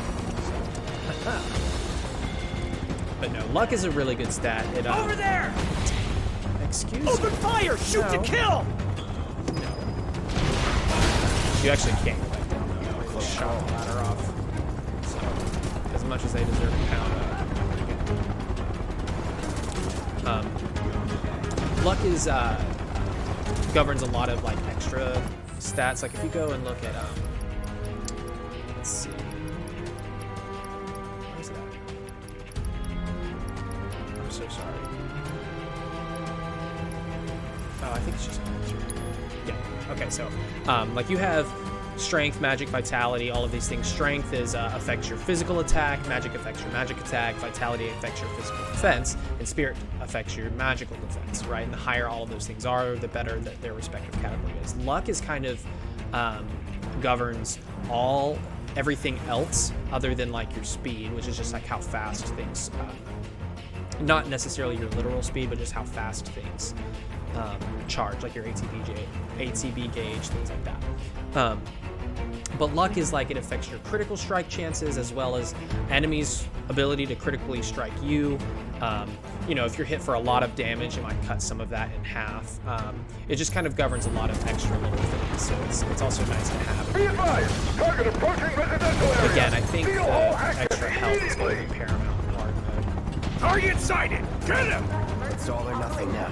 Speaker 1: So. But no, luck is a really good stat. It,
Speaker 11: Over there!
Speaker 1: Excuse me.
Speaker 11: Open fire! Shoot to kill!
Speaker 1: No. You actually can't go back down. No, they just shot the ladder off. So, as much as they deserve a pound, luck is governs a lot of like extra stats. Like if you go and look at let's see, where's that? I'm so sorry. Oh, I think it's just yeah. Okay, so like you have strength, magic, vitality, all of these things. Strength is affects your physical attack, magic affects your magic attack, vitality affects your physical defense, and spirit affects your magical defense, right? And the higher all of those things are, the better that their respective category is. Luck is kind of governs everything else other than like your speed, which is just like how fast things, not necessarily your literal speed, but just how fast things charge, like your ATB gauge, things like that. But luck is like it affects your critical strike chances as well as enemies' ability to critically strike you. You know, if you're hit for a lot of damage, it might cut some of that in half. It just kind of governs a lot of extra little things, so it's also nice to have.
Speaker 2: Be advised, target approaching residential area.
Speaker 1: Again, I think the extra health is going to be paramount in hard mode.
Speaker 2: Target sighted! Get him!
Speaker 7: It's all or nothing now.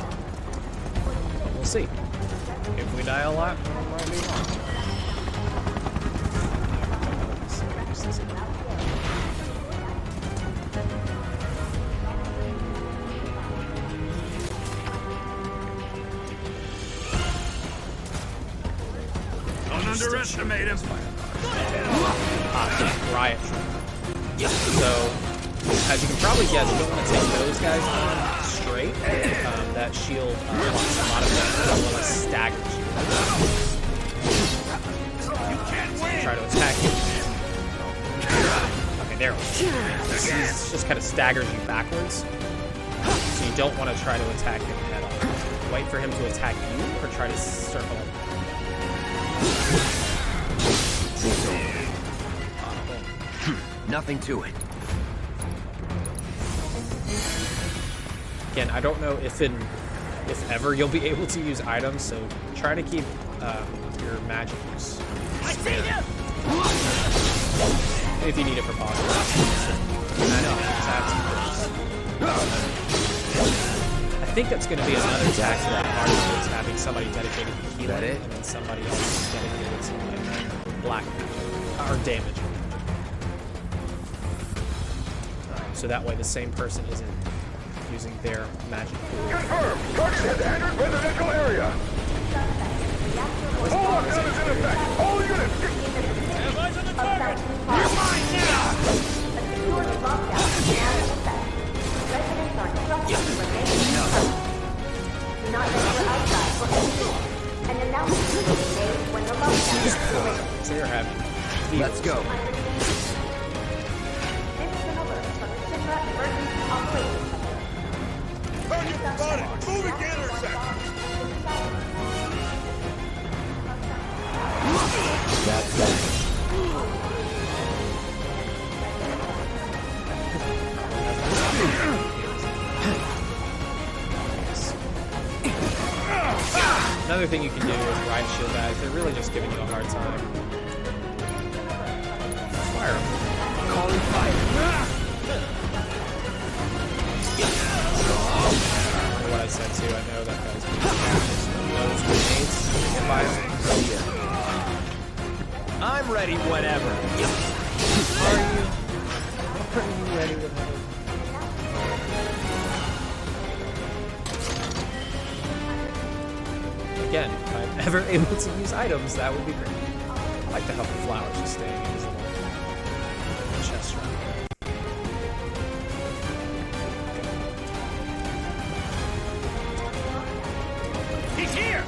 Speaker 1: But we'll see. If we die a lot, we might be wrong.
Speaker 2: Don't underestimate him.
Speaker 1: Riot. So, as you can probably guess, you don't want to take those guys on straight. That shield blocks a lot of them, as well as staggers you.
Speaker 2: You can't win.
Speaker 1: Try to attack you. Okay, there we go. This just kind of staggers you backwards. So you don't want to try to attack him head on. Wait for him to attack you, or try to circle him.
Speaker 7: Nothing to it.
Speaker 1: Again, I don't know if ever you'll be able to use items, so try to keep your magic use.
Speaker 11: I see him!
Speaker 1: If you need it for boss. I think that's going to be another tax to that part is having somebody dedicated to healing,
Speaker 7: that it?
Speaker 1: and then somebody else dedicated to like black magic or damage. So that way the same person isn't using their magic pool.
Speaker 2: Confirmed. Target has entered residential area. All lockdown is in effect. All units.
Speaker 11: Have eyes on the target! You're mine now!
Speaker 6: Residents are instructed to remain inside. Do not venture outside for any reason. An announcement will be made when the lockdown is lifted.
Speaker 1: So you're happy.
Speaker 7: Let's go.
Speaker 6: This is an alert from the Shinra Emergency Operations Center.
Speaker 2: Target spotted. Moving to intercept.
Speaker 7: That's that.
Speaker 1: Another thing you can do with riot shield guys, they're really just giving you a hard time. Fire them.
Speaker 7: Calling fire.
Speaker 1: I wonder what I said too. I know that guy's those grenades. Fire.
Speaker 11: I'm ready whenever.
Speaker 1: Are you ready with it? Again, if I'm ever able to use items, that would be great. I like to help the flowers just stay in his little chest right there.
Speaker 11: He's here!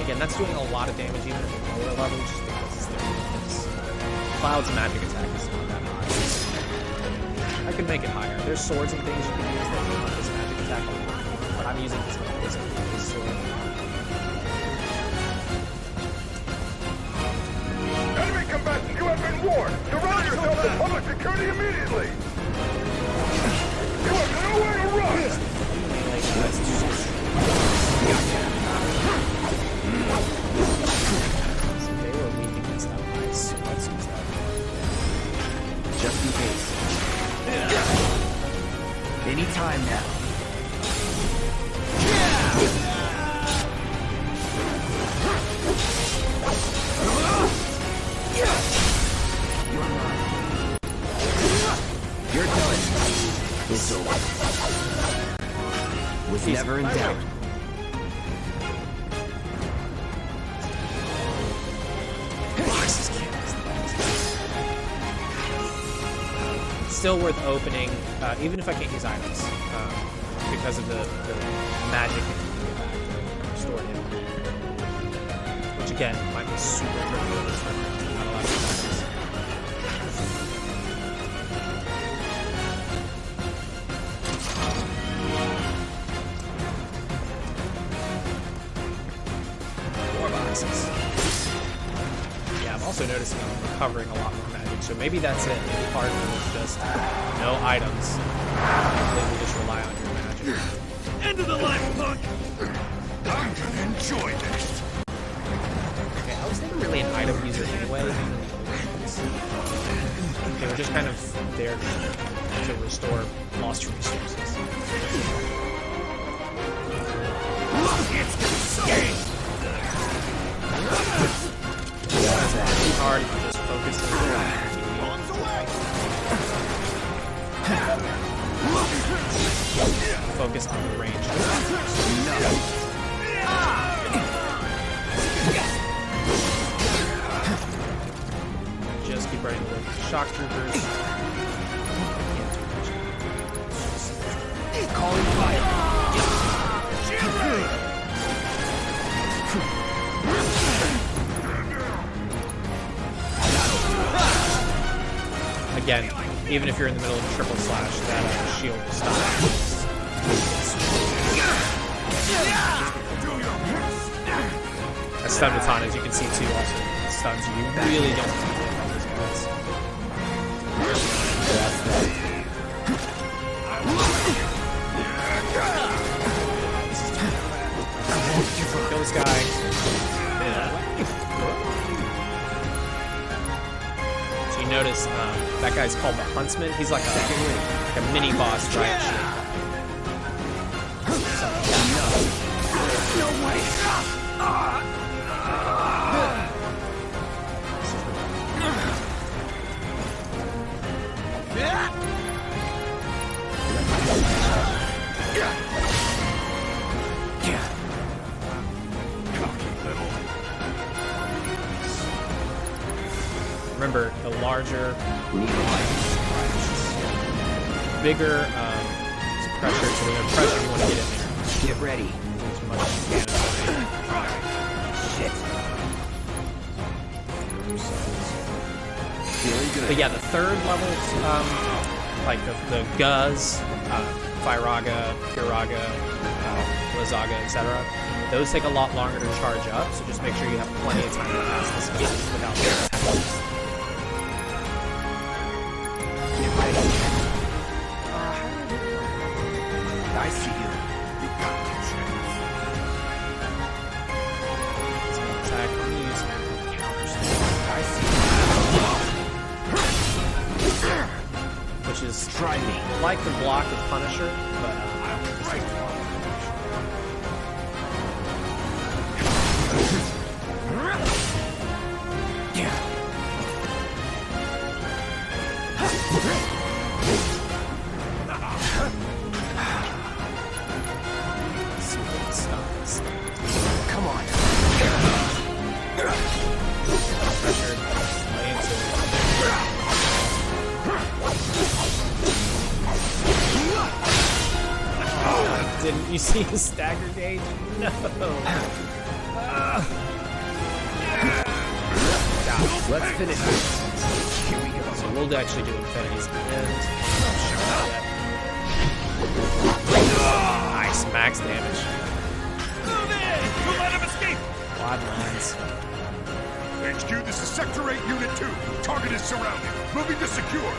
Speaker 1: Again, that's doing a lot of damage even at the lower level, just because it's their weakness. Cloud's magic attack is not that high. I could make it higher. There's swords and things you can use that can up this magic attack a lot, but I'm using this sword.
Speaker 2: Enemy combatants, you have been warned! Surround yourself with public security immediately! You have nowhere to run!
Speaker 1: They were weak against that ice, so let's use that.
Speaker 7: Just in case. Any time now. You're done. It's over. Was never in doubt.
Speaker 1: Still worth opening, even if I can't use items, because of the magic and restorative, which again might be super tricky in this one. Not a lot of times. More boxes. Yeah, I'm also noticing I'm recovering a lot more magic, so maybe that's it. Maybe part of it is just no items. Completely just rely on your magic.
Speaker 2: End of the line, punk! I'm gonna enjoy this!
Speaker 1: Okay, I was never really an item user anyway. They were just kind of there to restore lost resources.
Speaker 2: It's
Speaker 1: Too hard if you just focus on focus on the range. Just keep running with shock troopers.
Speaker 7: Calling fire.
Speaker 1: Again, even if you're in the middle of a triple slash, that shield will stop. A stun baton, as you can see too, also stuns you. You really don't have to worry about these guys. Kill this guy. So you notice that guy's called the Huntsman. He's like a mini boss, right?
Speaker 2: no way!
Speaker 1: Remember, the larger, bigger pressure, so when there's pressure, you want to get in there.
Speaker 7: Get ready.
Speaker 1: As much
Speaker 7: Shit.
Speaker 1: But yeah, the third level, like the Guz, Firaga, Piraga, Lazaga, etc., those take a lot longer to charge up, so just make sure you have plenty of time to pass this guys without their attacks.
Speaker 7: I see you.
Speaker 2: You got the chance.
Speaker 1: Attack, I'm using counters.
Speaker 7: I see.
Speaker 1: Which is
Speaker 7: try me.
Speaker 1: Like the block with Punisher, but just like
Speaker 7: Come on.
Speaker 1: pressured, lay into it. Didn't you see his stagger gauge? No.
Speaker 7: Let's finish this.
Speaker 1: Here we go. So we'll actually do Infinity's end. Nice max damage.
Speaker 2: Move in! We'll let him escape!
Speaker 1: Quad lines.
Speaker 2: HQ, this is Sector 8, Unit 2. Target is surrounded. Moving to secure.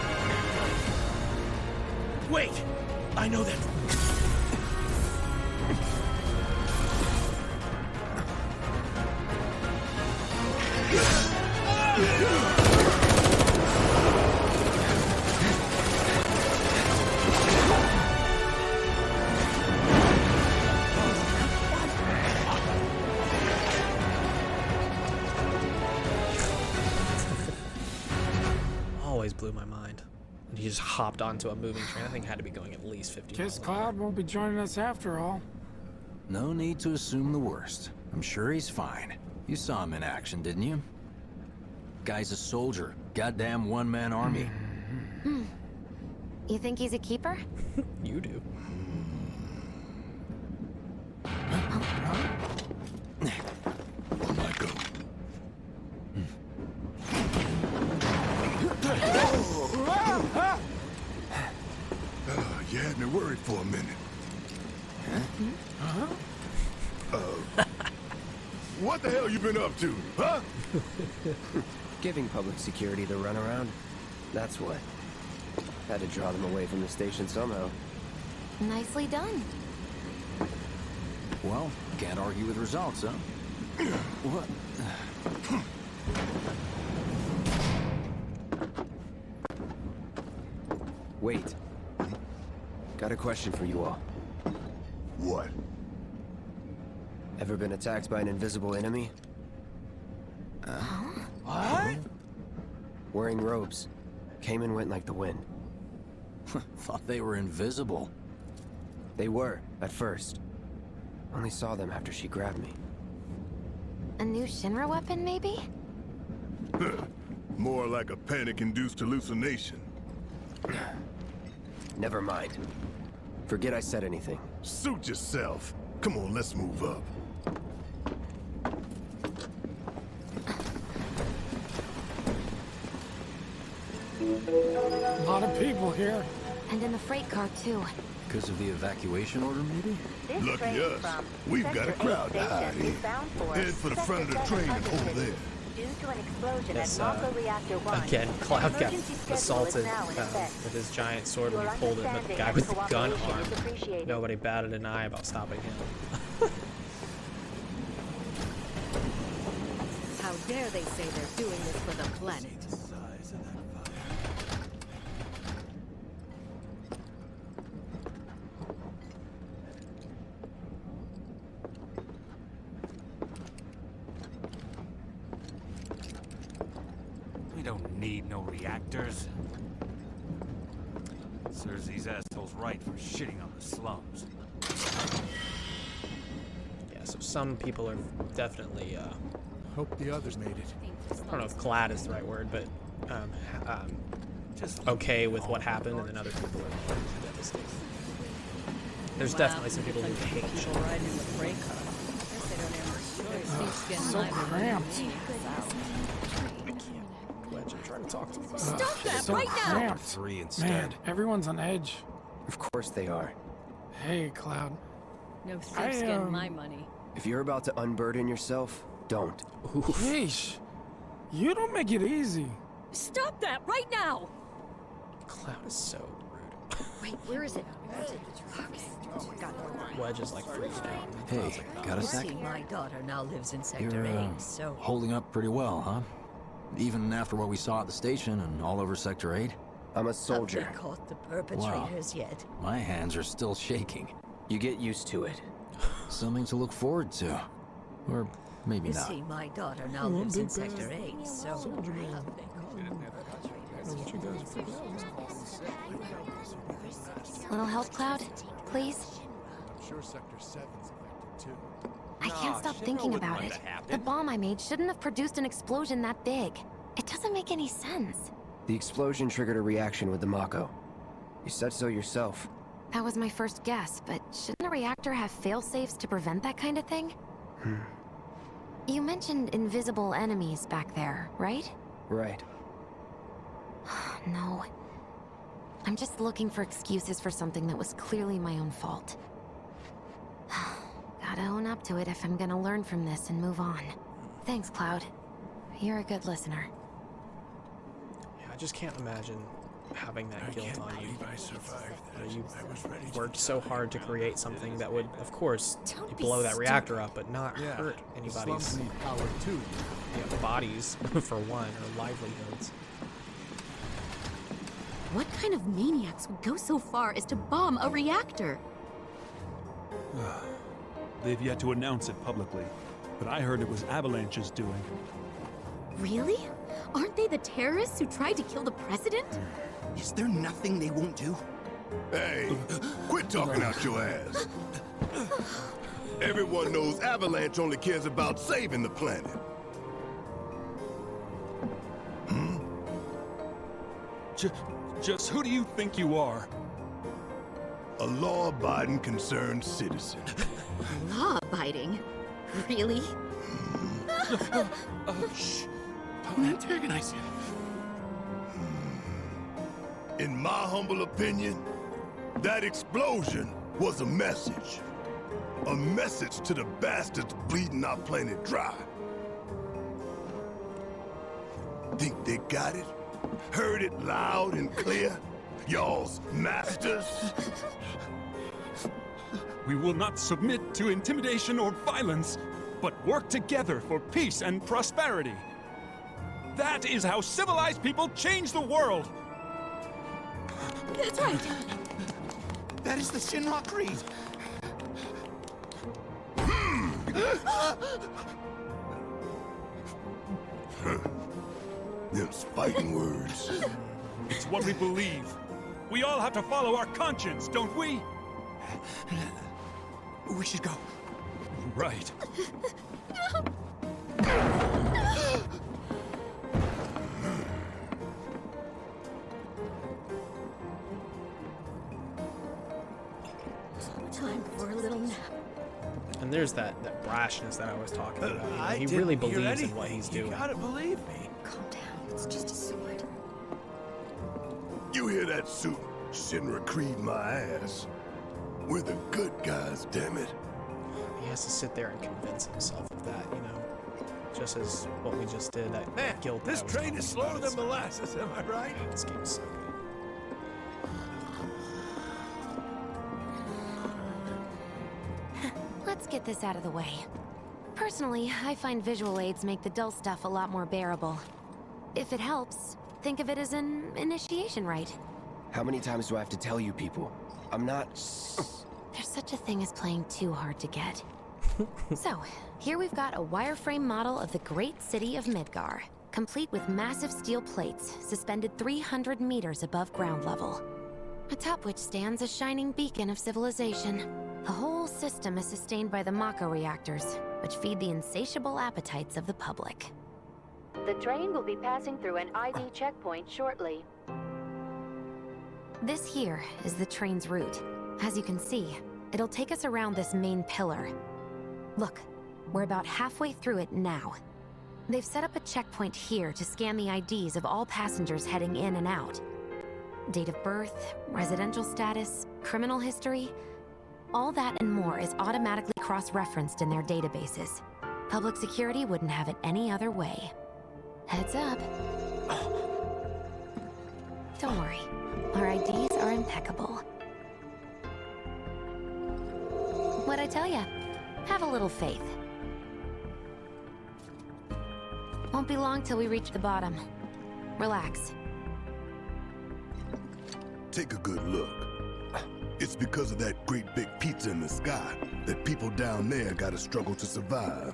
Speaker 4: Wait! I know that.
Speaker 1: Always blew my mind. And he just hopped onto a moving train. I think it had to be going at least 50
Speaker 5: Guess
Speaker 1: miles an
Speaker 5: Cloud won't be joining us after all.
Speaker 4: No need to assume the worst. I'm sure he's fine. You saw him in action, didn't you? Guy's a soldier. Goddamn one-man army.
Speaker 3: You think he's a keeper?
Speaker 1: You do.
Speaker 2: On my go. You had me worried for a minute. What the hell you been up to, huh?
Speaker 7: Giving public security the runaround. That's what. Had to draw them away from the station somehow.
Speaker 3: Nicely done.
Speaker 4: Well, can't argue with results, huh? What?
Speaker 7: Wait. Got a question for you all.
Speaker 2: What?
Speaker 7: Ever been attacked by an invisible enemy?
Speaker 4: What?
Speaker 7: Wearing robes. Came and went like the wind.
Speaker 4: Thought they were invisible.
Speaker 7: They were, at first. Only saw them after she grabbed me.
Speaker 3: A new Shinra weapon, maybe?
Speaker 2: More like a panic-induced hallucination.
Speaker 7: Never mind. Forget I said anything.
Speaker 2: Suit yourself. Come on, let's move up.
Speaker 5: A lot of people here.
Speaker 3: And in the freight car, too.
Speaker 4: Because of the evacuation order, maybe?
Speaker 2: Lucky us. We've got a crowd to hide in. Head for the front of the train and hold there.
Speaker 1: Yes, again, Cloud got assaulted with his giant sword when he pulled it, but the guy with the gun arm, nobody batted an eye about stopping him.
Speaker 8: How dare they say they're doing this for the planet?
Speaker 14: We don't need no reactors. Serves these assholes right for shitting on the slums.
Speaker 1: Yeah, so some people are definitely,
Speaker 15: Hope the others made it.
Speaker 1: I don't know if glad is the right word, but just okay with what happened, and then other people are devastated. There's definitely some people who hate
Speaker 8: people riding in the freight car.
Speaker 5: So cramped.
Speaker 1: I'm trying to talk to them.
Speaker 8: Stop that
Speaker 5: So
Speaker 8: right now!
Speaker 5: cramped.
Speaker 15: Three instead.
Speaker 5: Man, everyone's on edge.
Speaker 7: Of course they are.
Speaker 5: Hey, Cloud.
Speaker 8: No thief's getting my money.
Speaker 7: If you're about to unburden yourself, don't.
Speaker 5: Yeesh. You don't make it easy.
Speaker 8: Stop that right now!
Speaker 1: Cloud is so rude.
Speaker 8: Wait, where is it?
Speaker 1: Wedge is like freaked out.
Speaker 4: Hey, got a sec?
Speaker 8: See, my daughter now lives in Sector
Speaker 4: You're
Speaker 8: 8, so...
Speaker 4: holding up pretty well, huh? Even after what we saw at the station and all over Sector 8?
Speaker 7: I'm a soldier.
Speaker 8: Have they caught the perpetrators yet?
Speaker 4: My hands are still shaking.
Speaker 7: You get used to it.
Speaker 4: Something to look forward to. Or maybe
Speaker 8: You
Speaker 4: not.
Speaker 8: see, my daughter now lives in Sector 8, so... Have they caught the perpetrators yet?
Speaker 3: Little help, Cloud? Please?
Speaker 15: I'm sure Sector 7's affected too.
Speaker 3: I can't stop thinking about it. The bomb I made shouldn't have produced an explosion that big. It doesn't make any sense.
Speaker 7: The explosion triggered a reaction with the Mako. You said so yourself.
Speaker 3: That was my first guess, but shouldn't a reactor have fail-safes to prevent that kind of thing? You mentioned invisible enemies back there, right?
Speaker 7: Right.
Speaker 3: No. I'm just looking for excuses for something that was clearly my own fault. Gotta own up to it if I'm gonna learn from this and move on. Thanks, Cloud. You're a good listener.
Speaker 1: Yeah, I just can't imagine having that guilt on you.
Speaker 2: I survived that.
Speaker 1: You
Speaker 2: I was ready to
Speaker 1: worked so hard to create something that would, of course,
Speaker 13: Don't be
Speaker 1: blow that
Speaker 13: stupid.
Speaker 1: reactor up, but not
Speaker 15: Yeah,
Speaker 1: hurt
Speaker 15: the slums
Speaker 1: anybody's
Speaker 15: need power too.
Speaker 1: bodies, for one, or livelihoods.
Speaker 8: What kind of maniacs would go so far as to bomb a reactor?
Speaker 16: They've yet to announce it publicly, but I heard it was Avalanche's doing.
Speaker 8: Really? Aren't they the terrorists who tried to kill the president?
Speaker 17: Is there nothing they won't do?
Speaker 2: Hey, quit talking out your ass. Everyone knows Avalanche only cares about saving the planet.
Speaker 16: Just who do you think you are?
Speaker 2: A law-abiding, concerned citizen.
Speaker 8: Law-abiding? Really?
Speaker 17: Shh. Don't antagonize him.
Speaker 2: In my humble opinion, that explosion was a message. A message to the bastards bleeding our planet dry. Think they got it? Heard it loud and clear? Y'all's masters?
Speaker 16: We will not submit to intimidation or violence, but work together for peace and prosperity. That is how civilized people change the world!
Speaker 8: That's right.
Speaker 17: That is the Shinra Creed.
Speaker 2: Them's fighting words.
Speaker 16: It's what we believe. We all have to follow our conscience, don't we?
Speaker 17: We should go.
Speaker 16: Right.
Speaker 8: Time for a little nap.
Speaker 1: And there's that brashness that I was talking about. You know,
Speaker 9: I
Speaker 1: he
Speaker 9: didn't
Speaker 1: really
Speaker 9: hear
Speaker 1: believes in
Speaker 9: anything.
Speaker 1: what he's
Speaker 9: You
Speaker 1: doing.
Speaker 9: gotta believe me.
Speaker 8: Calm down. It's just a sword.
Speaker 2: You hear that suit? Shinra Creed my ass. We're the good guys, damn it.
Speaker 1: He has to sit there and convince himself of that, you know. Just as what we just did, that
Speaker 9: Man,
Speaker 1: guilt.
Speaker 9: this
Speaker 1: that I was
Speaker 9: train
Speaker 1: talking
Speaker 9: is slower
Speaker 1: about,
Speaker 9: than
Speaker 1: so-
Speaker 9: molasses, am I right?
Speaker 1: This game's so good.
Speaker 3: Let's get this out of the way. Personally, I find visual aids make the dull stuff a lot more bearable. If it helps, think of it as an initiation rite.
Speaker 7: How many times do I have to tell you people? I'm not...
Speaker 3: There's such a thing as playing too hard to get. So, here we've got a wireframe model of the great city of Midgar, complete with massive steel plates suspended 300 meters above ground level, atop which stands a shining beacon of civilization. The whole system is sustained by the Mako reactors, which feed the insatiable appetites of the public.
Speaker 6: The train will be passing through an ID checkpoint shortly.
Speaker 3: This here is the train's route. As you can see, it'll take us around this main pillar. Look, we're about halfway through it now. They've set up a checkpoint here to scan the IDs of all passengers heading in and out. Date of birth, residential status, criminal history, all that and more is automatically cross-referenced in their databases. Public security wouldn't have it any other way. Heads up. Don't worry, our IDs are impeccable. What'd I tell ya? Have a little faith. Won't be long till we reach the bottom. Relax.
Speaker 2: Take a good look. It's because of that great big pizza in the sky that people down there gotta struggle to survive.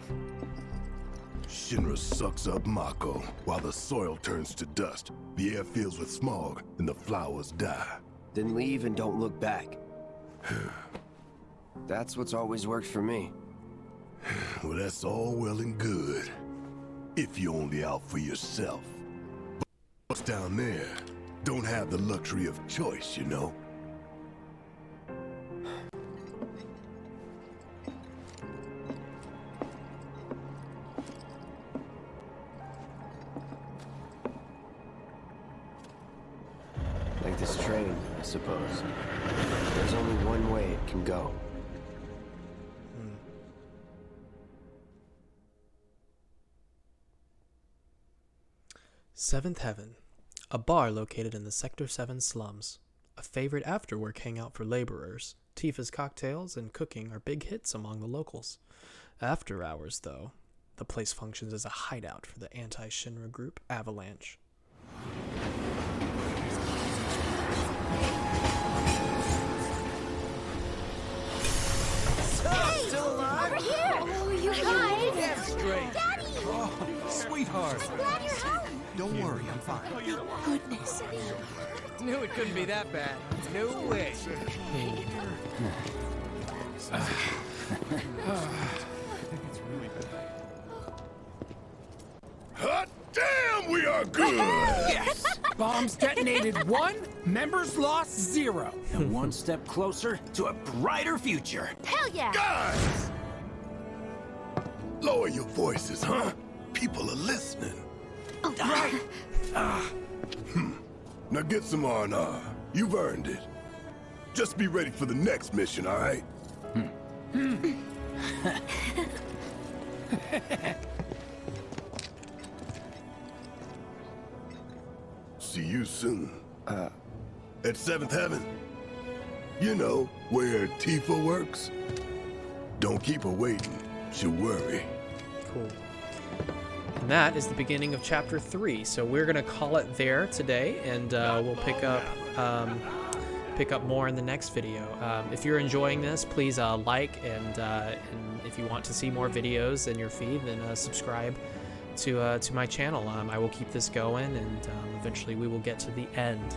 Speaker 2: Shinra sucks up Mako while the soil turns to dust, the air fills with smog, and the flowers die.
Speaker 7: Then leave and don't look back. That's what's always worked for me.
Speaker 2: Well, that's all well and good. If you're only out for yourself. But us down there don't have the luxury of choice, you know?
Speaker 7: train, I suppose. There's only one way it can go.
Speaker 1: Seventh Heaven, a bar located in the Sector 7 slums. A favorite after-work hangout for laborers. Tifa's cocktails and cooking are big hits among the locals. After hours, though, the place functions as a hideout for the anti-Shinra group Avalanche.
Speaker 8: Hey! Still alive? Over here! Oh, you guys!
Speaker 17: Get straight!
Speaker 8: Daddy!
Speaker 17: Oh, sweetheart!
Speaker 8: I'm glad you're home!
Speaker 17: Don't worry, I'm fine.
Speaker 8: Thank goodness.
Speaker 18: Knew it couldn't be that bad. No way.
Speaker 2: Hot damn, we are good!
Speaker 5: Yes! Bombs detonated 1, members lost 0.
Speaker 4: And one step closer to a brighter future.
Speaker 8: Hell yeah!
Speaker 2: Guys! Lower your voices, huh? People are listening.
Speaker 8: Oh, right.
Speaker 2: Now get some R&R. You've earned it. Just be ready for the next mission, all right? See you soon. At Seventh Heaven. You know, where Tifa works. Don't keep her waiting. She'll worry.
Speaker 1: Cool. And that is the beginning of Chapter 3. So we're going to call it there today, and we'll pick up more in the next video. If you're enjoying this, please like, and if you want to see more videos in your feed, then subscribe to my channel. I will keep this going, and eventually we will get to the end.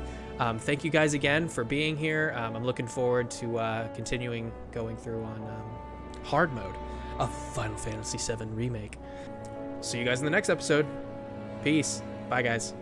Speaker 1: Thank you guys again for being here. I'm looking forward to continuing going through on hard mode of Final Fantasy VII Remake. See you guys in the next episode. Peace. Bye, guys.